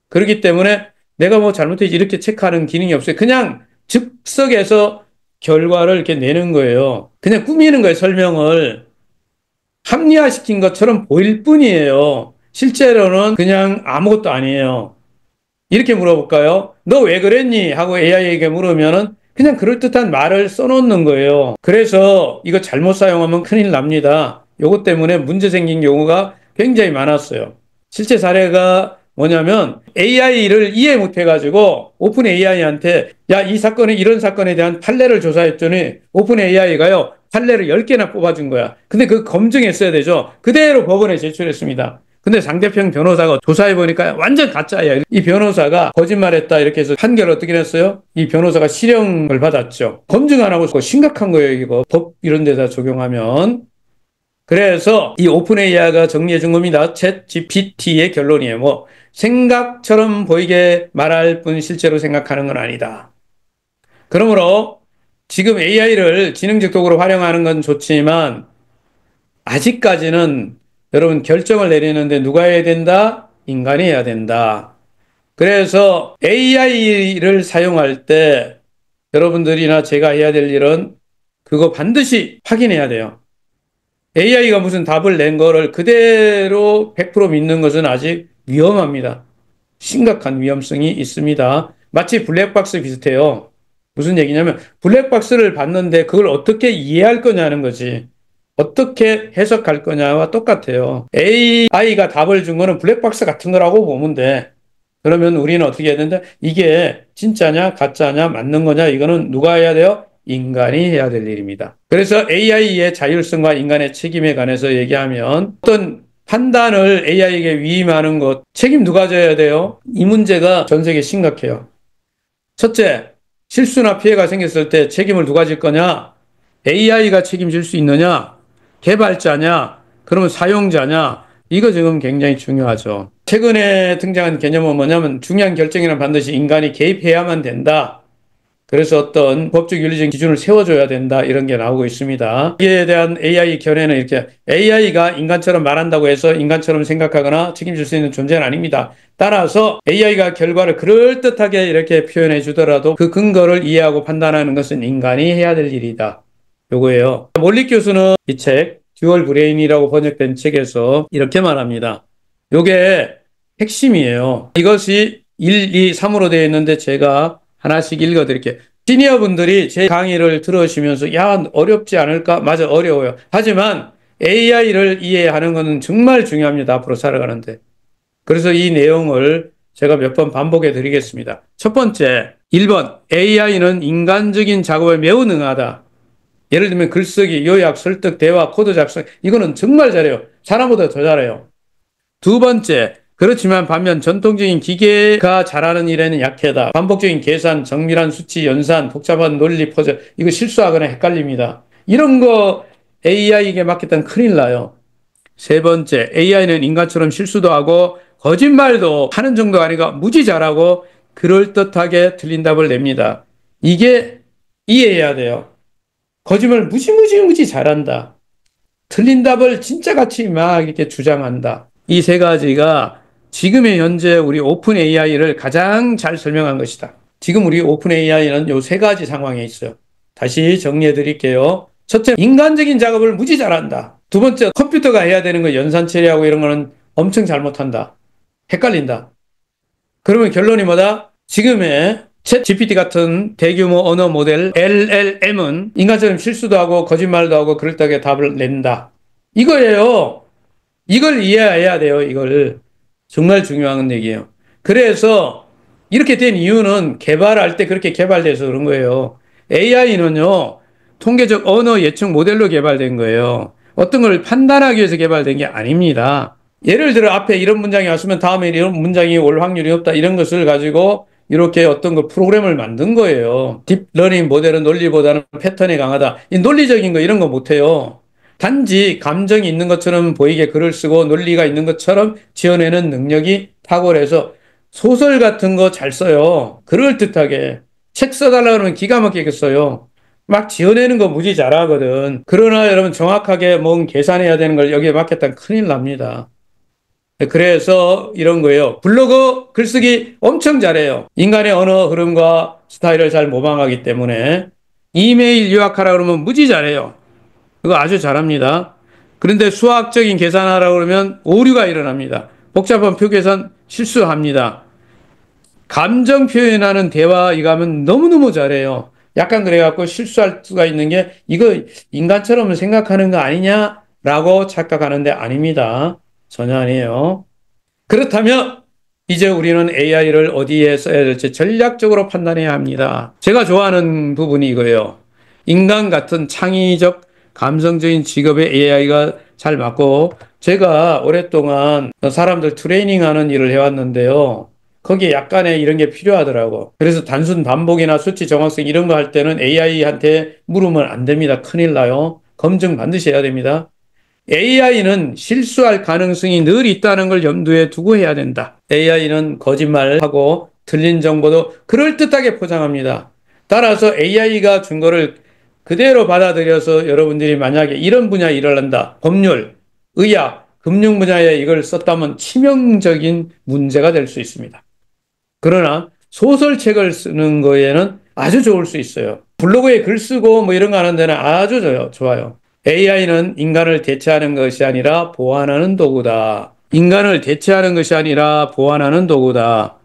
그렇기 때문에 내가 뭐 잘못했지 이렇게 체크하는 기능이 없어요. 그냥 즉석에서 결과를 이렇게 내는 거예요. 그냥 꾸미는 거예요, 설명을. 합리화시킨 것처럼 보일 뿐이에요. 실제로는 그냥 아무것도 아니에요. 이렇게 물어볼까요? 너 왜 그랬니? 하고 AI에게 물으면은 그냥 그럴듯한 말을 써놓는 거예요. 그래서 이거 잘못 사용하면 큰일 납니다. 요것 때문에 문제 생긴 경우가 굉장히 많았어요. 실제 사례가 뭐냐면 AI를 이해 못해가지고 오픈 AI한테 야, 이 사건에 이런 사건에 대한 판례를 조사했더니 오픈 AI가요, 판례를 10개나 뽑아준 거야. 근데 그 검증했어야 되죠. 그대로 법원에 제출했습니다. 근데 상대편 변호사가 조사해보니까 완전 가짜야. 이 변호사가 거짓말했다 이렇게 해서 판결을 어떻게 냈어요? 이 변호사가 실형을 받았죠. 검증 안 하고 심각한 거예요, 이거. 법 이런 데다 적용하면. 그래서 이 오픈 AI가 정리해 준 겁니다. 챗 GPT의 결론이에요. 뭐 생각처럼 보이게 말할 뿐 실제로 생각하는 건 아니다. 그러므로 지금 AI를 지능적 도구로 활용하는 건 좋지만 아직까지는 여러분 결정을 내리는데 누가 해야 된다? 인간이 해야 된다. 그래서 AI를 사용할 때 여러분들이나 제가 해야 될 일은 그거 반드시 확인해야 돼요. AI가 무슨 답을 낸 거를 그대로 100% 믿는 것은 아직 위험합니다. 심각한 위험성이 있습니다. 마치 블랙박스 비슷해요. 무슨 얘기냐면 블랙박스를 봤는데 그걸 어떻게 이해할 거냐는 거지. 어떻게 해석할 거냐와 똑같아요. AI가 답을 준 거는 블랙박스 같은 거라고 보면 돼. 그러면 우리는 어떻게 해야 된다? 이게 진짜냐, 가짜냐, 맞는 거냐, 이거는 누가 해야 돼요? 인간이 해야 될 일입니다. 그래서 AI의 자율성과 인간의 책임에 관해서 얘기하면 어떤 판단을 AI에게 위임하는 것, 책임 누가 져야 돼요? 이 문제가 전 세계에 심각해요. 첫째, 실수나 피해가 생겼을 때 책임을 누가 질 거냐? AI가 책임질 수 있느냐? 개발자냐? 그러면 사용자냐? 이거 지금 굉장히 중요하죠. 최근에 등장한 개념은 뭐냐면 중요한 결정에는 반드시 인간이 개입해야만 된다. 그래서 어떤 법적 윤리적 기준을 세워줘야 된다 이런 게 나오고 있습니다. 이에 대한 AI 견해는 이렇게 AI가 인간처럼 말한다고 해서 인간처럼 생각하거나 책임질 수 있는 존재는 아닙니다. 따라서 AI가 결과를 그럴듯하게 이렇게 표현해 주더라도 그 근거를 이해하고 판단하는 것은 인간이 해야 될 일이다. 요거예요. 몰릭 교수는 이 책 듀얼 브레인이라고 번역된 책에서 이렇게 말합니다. 요게 핵심이에요. 이것이 1, 2, 3으로 되어 있는데 제가 하나씩 읽어드릴게요. 시니어 분들이 제 강의를 들으시면서 야 어렵지 않을까? 맞아 어려워요. 하지만 AI를 이해하는 것은 정말 중요합니다. 앞으로 살아가는데. 그래서 이 내용을 제가 몇 번 반복해 드리겠습니다. 첫 번째, 1번 AI는 인간적인 작업에 매우 능하다. 예를 들면 글쓰기, 요약, 설득, 대화, 코드 작성 이거는 정말 잘해요. 사람보다 더 잘해요. 두 번째, 그렇지만 반면 전통적인 기계가 잘하는 일에는 약하다. 반복적인 계산, 정밀한 수치, 연산, 복잡한 논리, 퍼즐 이거 실수하거나 헷갈립니다. 이런 거 AI에게 맡겼다면 큰일 나요. 세 번째, AI는 인간처럼 실수도 하고 거짓말도 하는 정도가 아니라 무지 잘하고 그럴듯하게 틀린 답을 냅니다. 이게 이해해야 돼요. 거짓말 무지 잘한다. 틀린 답을 진짜 같이 막 이렇게 주장한다. 이 세 가지가 지금의 현재 우리 오픈 AI를 가장 잘 설명한 것이다. 지금 우리 오픈 AI는 요 세 가지 상황에 있어요. 다시 정리해 드릴게요. 첫째, 인간적인 작업을 무지 잘한다. 두 번째, 컴퓨터가 해야 되는 거 연산 처리하고 이런 거는 엄청 잘못한다. 헷갈린다. 그러면 결론이 뭐다? 지금의 챗 GPT 같은 대규모 언어 모델 LLM은 인간처럼 실수도 하고 거짓말도 하고 그럴듯하게 답을 낸다. 이거예요. 이걸 이해해야 돼요. 이걸. 정말 중요한 얘기예요. 그래서 이렇게 된 이유는 개발할 때 그렇게 개발돼서 그런 거예요. AI는요. 통계적 언어 예측 모델로 개발된 거예요. 어떤 걸 판단하기 위해서 개발된 게 아닙니다. 예를 들어 앞에 이런 문장이 왔으면 다음에 이런 문장이 올 확률이 없다. 이런 것을 가지고 이렇게 어떤 거 프로그램을 만든 거예요. 딥러닝 모델은 논리보다는 패턴에 강하다. 이 논리적인 거 이런 거 못해요. 단지 감정이 있는 것처럼 보이게 글을 쓰고 논리가 있는 것처럼 지어내는 능력이 탁월해서 소설 같은 거 잘 써요. 그럴듯하게. 책 써달라 그러면 기가 막히게 써요. 막 지어내는 거 무지 잘하거든. 그러나 여러분 정확하게 뭔 계산해야 되는 걸 여기에 맡겼다면 큰일 납니다. 그래서 이런 거예요. 블로그 글쓰기 엄청 잘해요. 인간의 언어 흐름과 스타일을 잘 모방하기 때문에 이메일 요약하라 그러면 무지 잘해요. 그거 아주 잘합니다. 그런데 수학적인 계산하라 그러면 오류가 일어납니다. 복잡한 표 계산 실수합니다. 감정 표현하는 대화 이거 하면 너무너무 잘해요. 약간 그래갖고 실수할 수가 있는 게 이거 인간처럼 생각하는 거 아니냐라고 착각하는데 아닙니다. 전혀 아니에요. 그렇다면 이제 우리는 AI를 어디에 써야 될지 전략적으로 판단해야 합니다. 제가 좋아하는 부분이 이거예요. 인간 같은 창의적 감성적인 직업에 AI가 잘 맞고 제가 오랫동안 사람들 트레이닝하는 일을 해왔는데요. 거기에 약간의 이런 게 필요하더라고. 그래서 단순 반복이나 수치 정확성 이런 거 할 때는 AI한테 물으면 안 됩니다. 큰일 나요. 검증 반드시 해야 됩니다. AI는 실수할 가능성이 늘 있다는 걸 염두에 두고 해야 된다. AI는 거짓말하고 틀린 정보도 그럴듯하게 포장합니다. 따라서 AI가 준 거를 그대로 받아들여서 여러분들이 만약에 이런 분야에 일을 한다. 법률, 의학, 금융 분야에 이걸 썼다면 치명적인 문제가 될 수 있습니다. 그러나 소설책을 쓰는 거에는 아주 좋을 수 있어요. 블로그에 글 쓰고 뭐 이런 거 하는 데는 아주 좋아요. AI는 인간을 대체하는 것이 아니라 보완하는 도구다. 인간을 대체하는 것이 아니라 보완하는 도구다.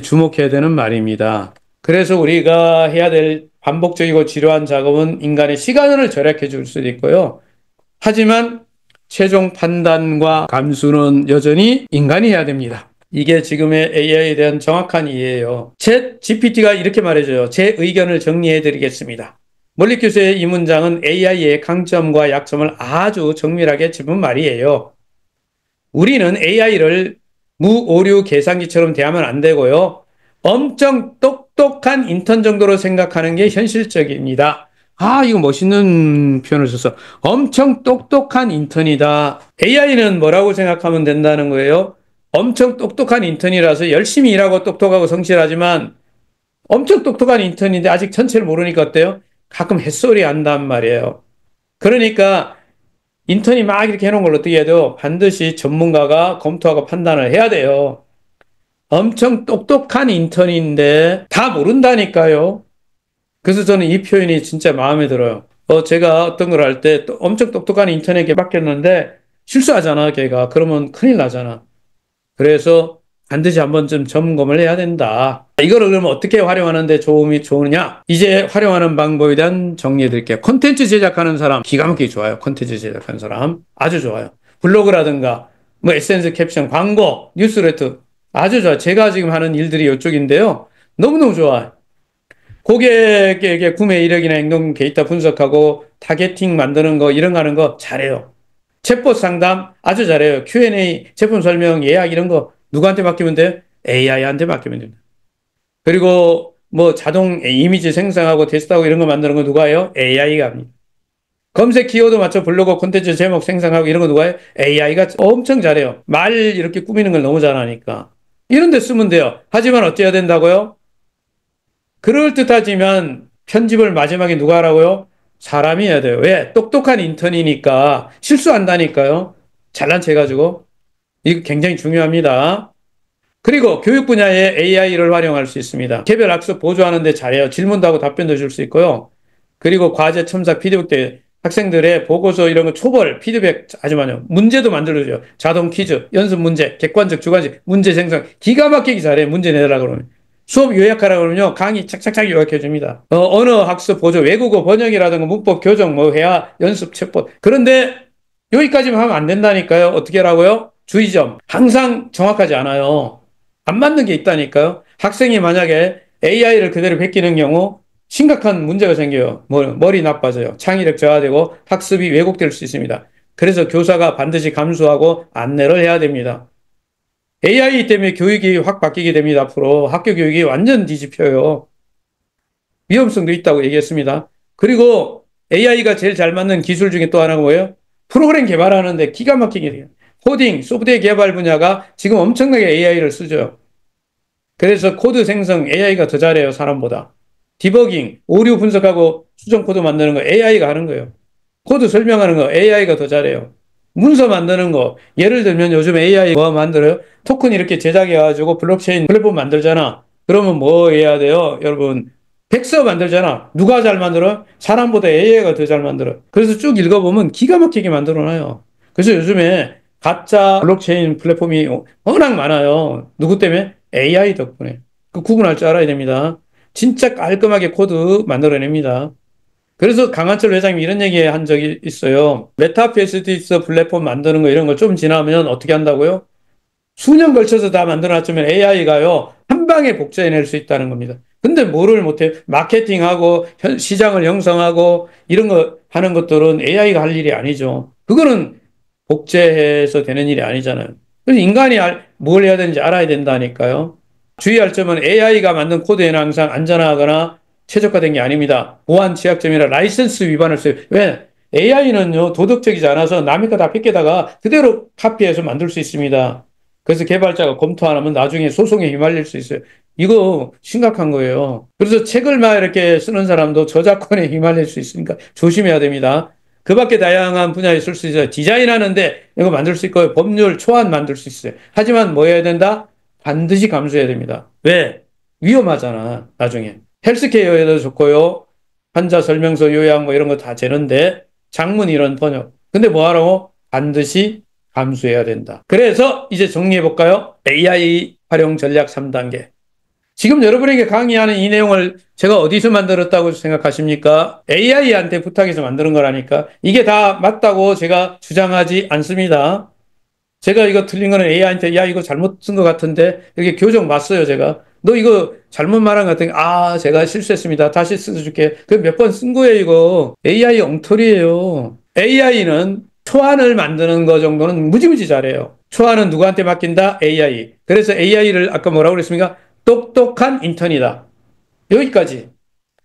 주목해야 되는 말입니다. 그래서 우리가 해야 될 반복적이고 지루한 작업은 인간의 시간을 절약해 줄 수도 있고요. 하지만 최종 판단과 감수는 여전히 인간이 해야 됩니다. 이게 지금의 AI에 대한 정확한 이해예요. 챗 GPT가 이렇게 말해줘요. 제 의견을 정리해 드리겠습니다. 몰릭 교수의 이 문장은 AI의 강점과 약점을 아주 정밀하게 짚은 말이에요. 우리는 AI를 무오류 계산기처럼 대하면 안 되고요. 엄청 똑똑한 인턴 정도로 생각하는 게 현실적입니다. 아, 이거 멋있는 표현을 썼어. 엄청 똑똑한 인턴이다. AI는 뭐라고 생각하면 된다는 거예요? 엄청 똑똑한 인턴이라서 열심히 일하고 똑똑하고 성실하지만 엄청 똑똑한 인턴인데 아직 전체를 모르니까 어때요? 가끔 햇소리 한단 말이에요. 그러니까 인턴이 막 이렇게 해놓은 걸 어떻게 해야 돼요? 반드시 전문가가 검토하고 판단을 해야 돼요. 엄청 똑똑한 인턴인데 다 모른다니까요. 그래서 저는 이 표현이 진짜 마음에 들어요. 제가 어떤 걸 할 때 엄청 똑똑한 인턴에게 맡겼는데 실수하잖아, 걔가. 그러면 큰일 나잖아. 그래서 반드시 한 번쯤 점검을 해야 된다. 이거를 그러면 어떻게 활용하는데 좋으냐? 이제 활용하는 방법에 대한 정리해 드릴게요. 콘텐츠 제작하는 사람 기가 막히게 좋아요. 콘텐츠 제작하는 사람 아주 좋아요. 블로그라든가 뭐 SNS 캡션, 광고, 뉴스레터 아주 좋아요. 제가 지금 하는 일들이 이쪽인데요. 너무너무 좋아요. 고객에게 구매 이력이나 행동 데이터 분석하고 타겟팅 만드는 거 이런 거 하는 거 잘해요. 챗봇 상담 아주 잘해요. Q&A, 제품 설명, 예약 이런 거 누구한테 맡기면 돼요? AI한테 맡기면 됩니다. 그리고 뭐 자동 이미지 생성하고 테스트하고 이런 거 만드는 거 누가 해요? AI가 합니다. 검색 키워드 맞춰 블로그 콘텐츠 제목 생성하고 이런 거 누가 해요? AI가 엄청 잘해요. 말 이렇게 꾸미는 걸 너무 잘하니까. 이런 데 쓰면 돼요. 하지만 어째야 된다고요? 그럴듯하지만 편집을 마지막에 누가 하라고요? 사람이 해야 돼요. 왜? 똑똑한 인턴이니까 실수한다니까요. 잘난 체 해가지고. 이거 굉장히 중요합니다. 그리고 교육 분야에 AI를 활용할 수 있습니다. 개별 학습 보조하는데 잘해요. 질문도 하고 답변도 줄 수 있고요. 그리고 과제 첨삭 피드백 때 학생들의 보고서 이런 거 초벌 피드백 아주 많아요. 문제도 만들어줘요. 자동 퀴즈, 연습 문제, 객관적 주관식 문제 생성 기가 막히게 잘해요. 문제 내라 그러면. 수업 요약하라 그러면요. 강의 착착착 요약해 줍니다. 언어 학습 보조, 외국어 번역이라든가 문법 교정 뭐 해야 연습 책보. 그런데 여기까지만 하면 안 된다니까요. 어떻게 하라고요? 주의점. 항상 정확하지 않아요. 안 맞는 게 있다니까요. 학생이 만약에 AI를 그대로 베끼는 경우 심각한 문제가 생겨요. 머리 나빠져요. 창의력 저하되고 학습이 왜곡될 수 있습니다. 그래서 교사가 반드시 감수하고 안내를 해야 됩니다. AI 때문에 교육이 확 바뀌게 됩니다. 앞으로 학교 교육이 완전 뒤집혀요. 위험성도 있다고 얘기했습니다. 그리고 AI가 제일 잘 맞는 기술 중에 또 하나가 뭐예요? 프로그램 개발하는데 기가 막히게 돼요. 코딩, 소프트웨어 개발 분야가 지금 엄청나게 AI를 쓰죠. 그래서 코드 생성 AI가 더 잘해요, 사람보다. 디버깅, 오류 분석하고 수정 코드 만드는 거 AI가 하는 거예요. 코드 설명하는 거 AI가 더 잘해요. 문서 만드는 거, 예를 들면 요즘 AI 뭐 만들어요? 토큰 이렇게 제작해가지고 블록체인 플랫폼 만들잖아. 그러면 뭐 해야 돼요? 여러분, 백서 만들잖아. 누가 잘 만들어? 사람보다 AI가 더 잘 만들어. 그래서 쭉 읽어보면 기가 막히게 만들어놔요. 그래서 요즘에 가짜 블록체인 플랫폼이 워낙 많아요. 누구 때문에? AI 덕분에. 그 구분할 줄 알아야 됩니다. 진짜 깔끔하게 코드 만들어냅니다. 그래서 강한철 회장님이 이런 얘기 한 적이 있어요. 메타페시티스 플랫폼 만드는 거 이런 거 좀 지나면 어떻게 한다고요? 수년 걸쳐서 다 만들어놨으면 AI가요, 한 방에 복제해낼 수 있다는 겁니다. 근데 뭐를 못해? 마케팅하고, 시장을 형성하고, 이런 거 하는 것들은 AI가 할 일이 아니죠. 그거는 복제해서 되는 일이 아니잖아요. 그래서 인간이 뭘 해야 되는지 알아야 된다니까요. 주의할 점은 AI가 만든 코드에는 항상 안전하거나 최적화된 게 아닙니다. 보안 취약점이나 라이센스 위반을 써요. 왜? AI는요, 도덕적이지 않아서 남의 거 다 뺏겨다가 그대로 카피해서 만들 수 있습니다. 그래서 개발자가 검토 안 하면 나중에 소송에 휘말릴 수 있어요. 이거 심각한 거예요. 그래서 책을 막 이렇게 쓰는 사람도 저작권에 휘말릴 수 있으니까 조심해야 됩니다. 그 밖에 다양한 분야에 쓸 수 있어요. 디자인하는데 이거 만들 수 있고 법률 초안 만들 수 있어요. 하지만 뭐 해야 된다? 반드시 감수해야 됩니다. 왜? 위험하잖아, 나중에. 헬스케어에도 좋고요. 환자 설명서 요약 뭐 이런 거 다 되는데 장문 이런 번역. 근데 뭐 하라고? 반드시 감수해야 된다. 그래서 이제 정리해 볼까요? AI 활용 전략 3단계. 지금 여러분에게 강의하는 이 내용을 제가 어디서 만들었다고 생각하십니까? AI한테 부탁해서 만드는 거라니까. 이게 다 맞다고 제가 주장하지 않습니다. 제가 이거 틀린 거는 AI한테 야 이거 잘못 쓴 것 같은데 이렇게 교정 맞어요 제가. 너 이거 잘못 말한 것 같은 제가 실수했습니다. 다시 써줄게. 그 몇 번 쓴 거예요 이거. AI 엉터리예요. AI는 초안을 만드는 거 정도는 무지무지 잘해요. 초안은 누구한테 맡긴다? AI. 그래서 AI를 아까 뭐라고 그랬습니까? 똑똑한 인턴이다. 여기까지.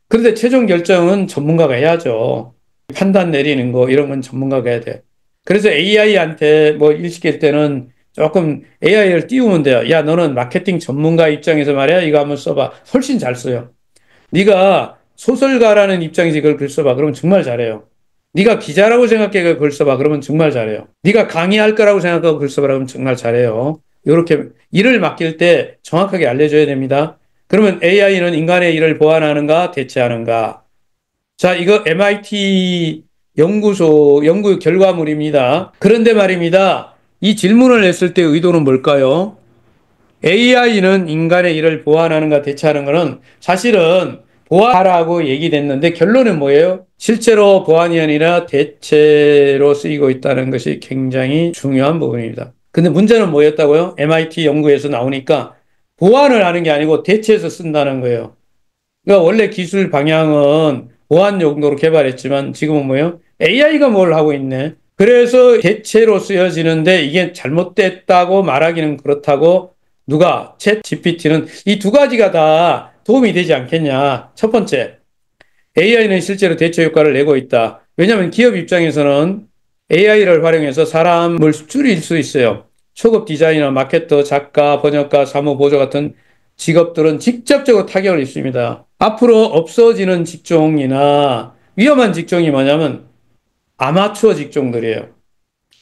그런데 최종 결정은 전문가가 해야죠. 판단 내리는 거 이런 건 전문가가 해야 돼. 그래서 AI한테 뭐 일 시킬 때는 조금 AI를 띄우면 돼요. 야, 너는 마케팅 전문가 입장에서 말이야. 이거 한번 써봐. 훨씬 잘 써요. 네가 소설가라는 입장에서 이걸 글 써봐. 그러면 정말 잘해요. 네가 기자라고 생각해 글 써봐. 그러면 정말 잘해요. 네가 강의할 거라고 생각하고 글 써봐. 그러면 정말 잘해요. 이렇게 일을 맡길 때 정확하게 알려줘야 됩니다. 그러면 AI는 인간의 일을 보완하는가, 대체하는가? 자, 이거 MIT 연구 결과물입니다. 그런데 말입니다. 이 질문을 했을 때 의도는 뭘까요? AI는 인간의 일을 보완하는가 대체하는 것은 사실은 보완하라고 얘기됐는데 결론은 뭐예요? 실제로 보완이 아니라 대체로 쓰이고 있다는 것이 굉장히 중요한 부분입니다. 근데 문제는 뭐였다고요? MIT 연구에서 나오니까 보완을 하는 게 아니고 대체해서 쓴다는 거예요. 그러니까 원래 기술 방향은 보안 용도로 개발했지만 지금은 뭐예요? AI가 뭘 하고 있네. 그래서 대체로 쓰여지는데 이게 잘못됐다고 말하기는 그렇다고 누가 챗 GPT는 이 두 가지가 다 도움이 되지 않겠냐. 첫 번째, AI는 실제로 대체 효과를 내고 있다. 왜냐하면 기업 입장에서는 AI를 활용해서 사람을 줄일 수 있어요. 초급 디자이너, 마케터, 작가, 번역가, 사무보조 같은 직업들은 직접적으로 타격을 입습니다. 앞으로 없어지는 직종이나 위험한 직종이 뭐냐면 아마추어 직종들이에요.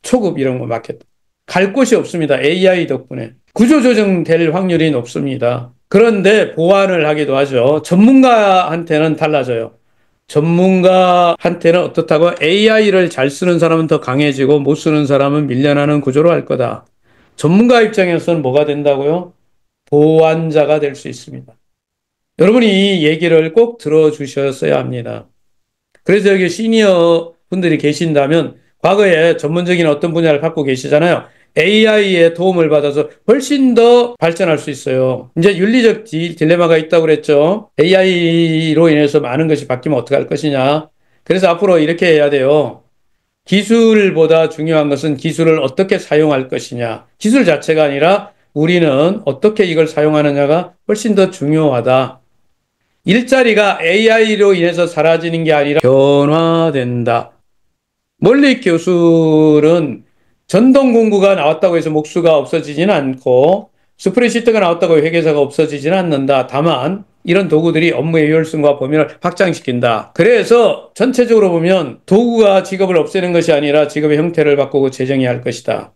초급 이런 거 마케터. 갈 곳이 없습니다. AI 덕분에. 구조조정될 확률이 높습니다. 그런데 보완을 하기도 하죠. 전문가한테는 달라져요. 전문가한테는 어떻다고 AI를 잘 쓰는 사람은 더 강해지고 못 쓰는 사람은 밀려나는 구조로 할 거다. 전문가 입장에서는 뭐가 된다고요? 보완자가 될 수 있습니다. 여러분이 이 얘기를 꼭 들어주셨어야 합니다. 그래서 여기 시니어 분들이 계신다면 과거에 전문적인 어떤 분야를 갖고 계시잖아요. AI의 도움을 받아서 훨씬 더 발전할 수 있어요. 이제 윤리적 딜레마가 있다고 그랬죠. AI로 인해서 많은 것이 바뀌면 어떻게 할 것이냐. 그래서 앞으로 이렇게 해야 돼요. 기술보다 중요한 것은 기술을 어떻게 사용할 것이냐. 기술 자체가 아니라 우리는 어떻게 이걸 사용하느냐가 훨씬 더 중요하다. 일자리가 AI로 인해서 사라지는 게 아니라 변화된다. 멀리 교수는 전동 공구가 나왔다고 해서 목수가 없어지지는 않고 스프레시트가 나왔다고 회계사가 없어지지는 않는다. 다만 이런 도구들이 업무의 효율성과 범위를 확장시킨다. 그래서 전체적으로 보면 도구가 직업을 없애는 것이 아니라 직업의 형태를 바꾸고 재정의할 것이다.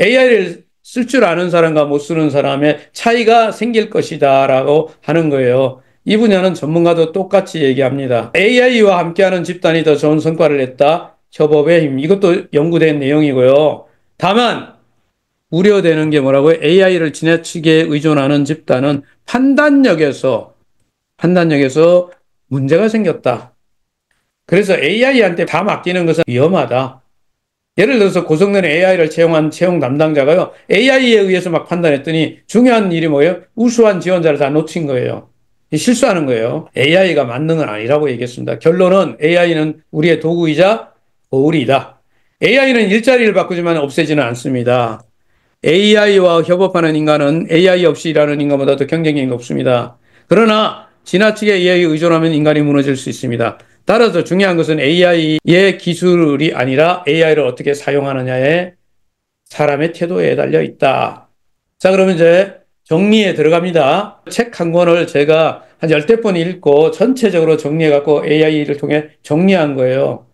AI를 쓸 줄 아는 사람과 못 쓰는 사람의 차이가 생길 것이다 라고 하는 거예요. 이 분야는 전문가도 똑같이 얘기합니다. AI와 함께하는 집단이 더 좋은 성과를 냈다. 협업의 힘. 이것도 연구된 내용이고요. 다만 우려되는 게 뭐라고요? AI를 지나치게 의존하는 집단은 판단력에서 문제가 생겼다. 그래서 AI한테 다 맡기는 것은 위험하다. 예를 들어서 고성능의 AI를 채용한 채용 담당자가요. AI에 의해서 막 판단했더니 중요한 일이 뭐예요? 우수한 지원자를 다 놓친 거예요. 실수하는 거예요. AI가 만능 건 아니라고 얘기했습니다. 결론은 AI는 우리의 도구이자 보울이다. AI는 일자리를 바꾸지만 없애지는 않습니다. AI와 협업하는 인간은 AI 없이 일하는 인간보다 더 경쟁력이 높습니다. 그러나 지나치게 AI에 의존하면 인간이 무너질 수 있습니다. 따라서 중요한 것은 AI의 기술이 아니라 AI를 어떻게 사용하느냐에 사람의 태도에 달려 있다. 자, 그러면 이제 정리에 들어갑니다. 책 한 권을 제가 한 10번 읽고 전체적으로 정리해갖고 AI를 통해 정리한 거예요.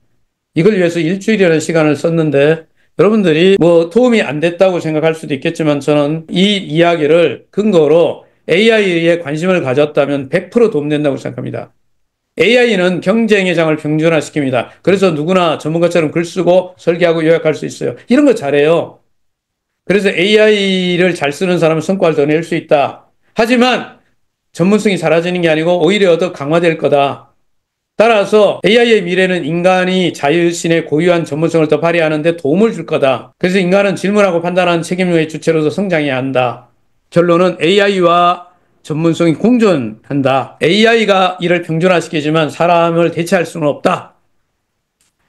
이걸 위해서 일주일이라는 시간을 썼는데 여러분들이 뭐 도움이 안 됐다고 생각할 수도 있겠지만 저는 이 이야기를 근거로 AI에 관심을 가졌다면 100% 도움된다고 생각합니다. AI는 경쟁의 장을 평준화시킵니다. 그래서 누구나 전문가처럼 글 쓰고 설계하고 요약할 수 있어요. 이런 거 잘해요. 그래서 AI를 잘 쓰는 사람은 성과를 더 낼 수 있다. 하지만 전문성이 사라지는 게 아니고 오히려 더 강화될 거다. 따라서 AI의 미래는 인간이 자유신의 고유한 전문성을 더 발휘하는 데 도움을 줄 거다. 그래서 인간은 질문하고 판단하는 책임의 주체로서 성장해야 한다. 결론은 AI와 전문성이 공존한다. AI가 일을 평준화시키지만 사람을 대체할 수는 없다.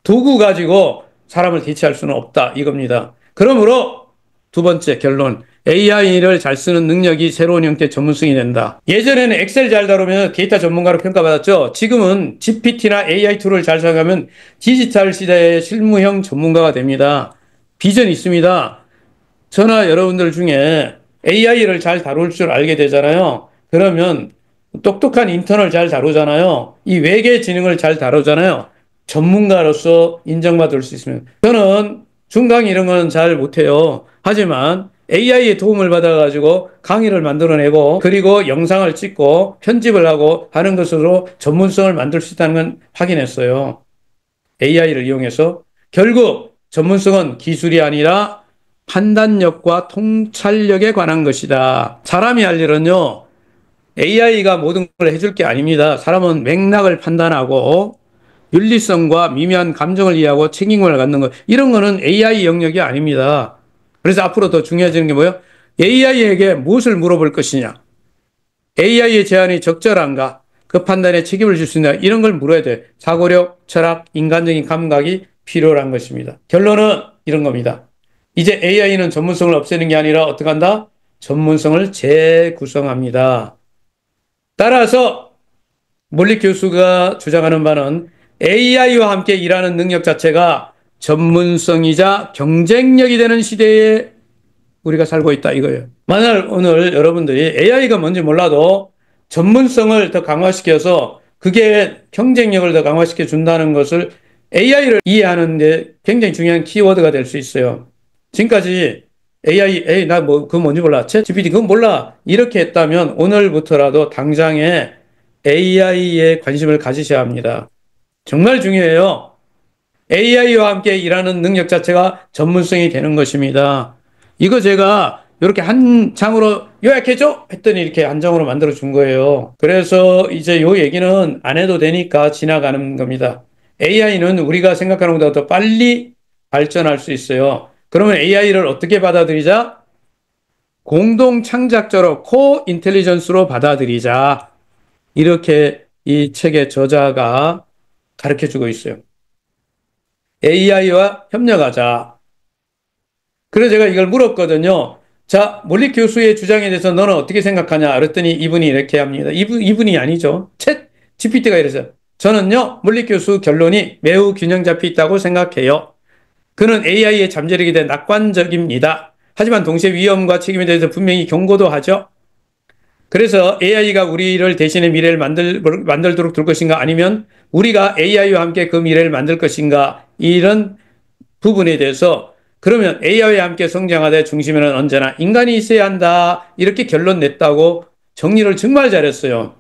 도구 가지고 사람을 대체할 수는 없다. 이겁니다. 그러므로 두 번째 결론. AI를 잘 쓰는 능력이 새로운 형태의 전문성이 된다. 예전에는 엑셀 잘 다루면 데이터 전문가로 평가받았죠. 지금은 GPT나 AI 툴을 잘 사용하면 디지털 시대의 실무형 전문가가 됩니다. 비전이 있습니다. 저나 여러분들 중에 AI를 잘 다룰 줄 알게 되잖아요. 그러면 똑똑한 인턴을 잘 다루잖아요. 이 외계 지능을 잘 다루잖아요. 전문가로서 인정받을 수 있으면. 저는 중강 이런 건 잘 못해요. 하지만 AI의 도움을 받아가지고 강의를 만들어내고 그리고 영상을 찍고 편집을 하고 하는 것으로 전문성을 만들 수 있다는 건 확인했어요. AI를 이용해서. 결국 전문성은 기술이 아니라 판단력과 통찰력에 관한 것이다. 사람이 할 일은요, AI가 모든 걸 해줄 게 아닙니다. 사람은 맥락을 판단하고 윤리성과 미묘한 감정을 이해하고 책임을 갖는 것, 이런 거는 AI 영역이 아닙니다. 그래서 앞으로 더 중요해지는 게 뭐예요? AI에게 무엇을 물어볼 것이냐? AI의 제안이 적절한가? 그 판단에 책임을 질 수 있냐? 이런 걸 물어야 돼. 사고력, 철학, 인간적인 감각이 필요한 것입니다. 결론은 이런 겁니다. 이제 AI는 전문성을 없애는 게 아니라 어떻게 한다? 전문성을 재구성합니다. 따라서 몰릭 교수가 주장하는 바는 AI와 함께 일하는 능력 자체가 전문성이자 경쟁력이 되는 시대에 우리가 살고 있다 이거예요. 만약 오늘 여러분들이 AI가 뭔지 몰라도 전문성을 더 강화시켜서 그게 경쟁력을 더 강화시켜 준다는 것을 AI를 이해하는 데 굉장히 중요한 키워드가 될 수 있어요. 지금까지 AI, 나 뭐, 그거 뭔지 몰라. 챗 GPT, 그건 몰라. 이렇게 했다면 오늘부터라도 당장에 AI에 관심을 가지셔야 합니다. 정말 중요해요. AI와 함께 일하는 능력 자체가 전문성이 되는 것입니다. 이거 제가 이렇게 한 장으로 요약해줘? 했더니 이렇게 한 장으로 만들어 준 거예요. 그래서 이제 요 얘기는 안 해도 되니까 지나가는 겁니다. AI는 우리가 생각하는 것보다 더 빨리 발전할 수 있어요. 그러면 AI를 어떻게 받아들이자? 공동 창작자로 코-인텔리전스로 받아들이자. 이렇게 이 책의 저자가 가르쳐 주고 있어요. AI와 협력하자. 그래서 제가 이걸 물었거든요. 자, 몰릭 교수의 주장에 대해서 너는 어떻게 생각하냐? 그랬더니 이분이 이렇게 합니다. 이분이 아니죠. 챗 GPT가 이래서 저는요, 몰릭 교수 결론이 매우 균형 잡혀 있다고 생각해요. 그는 AI의 잠재력에 대해 낙관적입니다. 하지만 동시에 위험과 책임에 대해서 분명히 경고도 하죠. 그래서 AI가 우리를 대신에 미래를 만들도록 둘 것인가 아니면 우리가 AI와 함께 그 미래를 만들 것인가 이런 부분에 대해서 그러면 AI와 함께 성장하되 중심에는 언제나 인간이 있어야 한다 이렇게 결론 냈다고 정리를 정말 잘했어요.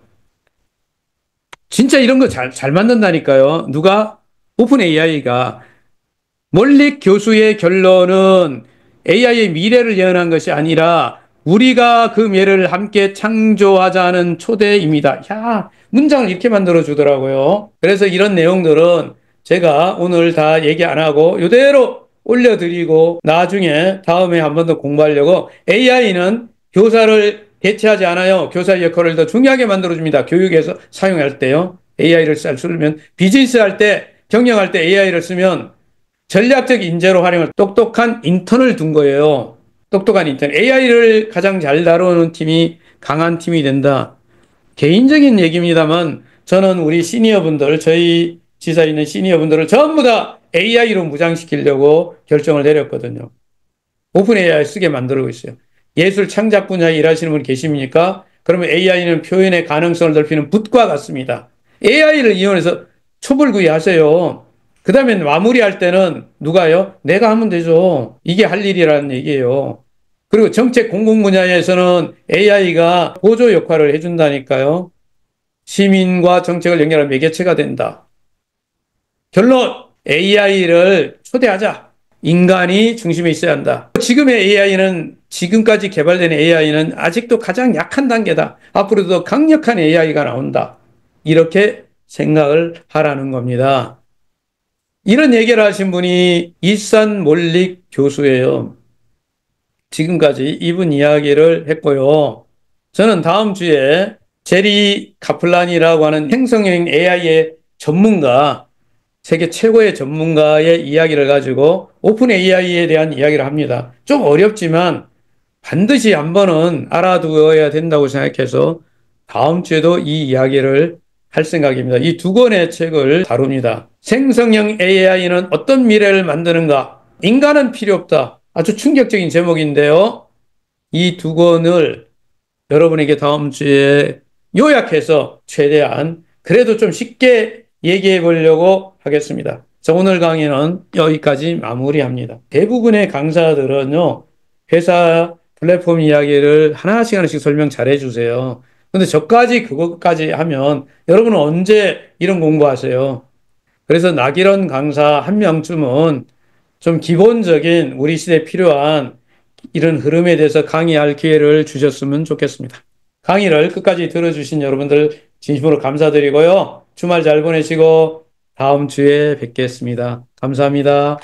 진짜 이런 거 잘 만든다니까요. 누가? 오픈 AI가. 몰릭 교수의 결론은 AI의 미래를 예언한 것이 아니라 우리가 그 미래를 함께 창조하자는 초대입니다. 야, 문장을 이렇게 만들어 주더라고요. 그래서 이런 내용들은 제가 오늘 다 얘기 안 하고 이대로 올려드리고 나중에 다음에 한 번 더 공부하려고 AI는 교사를 대체하지 않아요. 교사의 역할을 더 중요하게 만들어줍니다. 교육에서 사용할 때요. AI를 쓰면 비즈니스 할 때, 경영할 때 AI를 쓰면 전략적 인재로 활용을 똑똑한 인턴을 둔 거예요. 똑똑한 인턴. AI를 가장 잘 다루는 팀이 강한 팀이 된다. 개인적인 얘기입니다만 저는 우리 시니어분들, 저희 지사에 있는 시니어분들을 전부 다 AI로 무장시키려고 결정을 내렸거든요. 오픈 AI 쓰게 만들고 있어요. 예술 창작 분야에 일하시는 분 계십니까? 그러면 AI는 표현의 가능성을 넓히는 붓과 같습니다. AI를 이용해서 초벌구이 하세요. 그 다음에 마무리할 때는 누가요? 내가 하면 되죠. 이게 할 일이라는 얘기예요. 그리고 정책 공공 분야에서는 AI가 보조 역할을 해준다니까요. 시민과 정책을 연결하는 매개체가 된다. 결론, AI를 초대하자. 인간이 중심에 있어야 한다. 지금의 AI는, 지금까지 개발된 AI는 아직도 가장 약한 단계다. 앞으로도 강력한 AI가 나온다. 이렇게 생각을 하라는 겁니다. 이런 얘기를 하신 분이 이산 몰릭 교수예요. 지금까지 이분 이야기를 했고요. 저는 다음 주에 제리 카플란이라고 하는 행성형 AI의 전문가, 세계 최고의 전문가의 이야기를 가지고 오픈 AI에 대한 이야기를 합니다. 좀 어렵지만 반드시 한 번은 알아두어야 된다고 생각해서 다음 주에도 이 이야기를 할 생각입니다. 이 두 권의 책을 다룹니다. 생성형 AI는 어떤 미래를 만드는가? 인간은 필요 없다. 아주 충격적인 제목인데요. 이 두 권을 여러분에게 다음 주에 요약해서 최대한 그래도 좀 쉽게 얘기해 보려고 하겠습니다. 자, 오늘 강의는 여기까지 마무리합니다. 대부분의 강사들은요, 회사 플랫폼 이야기를 하나씩 하나씩 설명 잘 해주세요. 근데 저까지 그것까지 하면 여러분은 언제 이런 공부하세요? 그래서 나기런 강사 한 명쯤은 좀 기본적인 우리 시대에 필요한 이런 흐름에 대해서 강의할 기회를 주셨으면 좋겠습니다. 강의를 끝까지 들어주신 여러분들 진심으로 감사드리고요. 주말 잘 보내시고 다음 주에 뵙겠습니다. 감사합니다.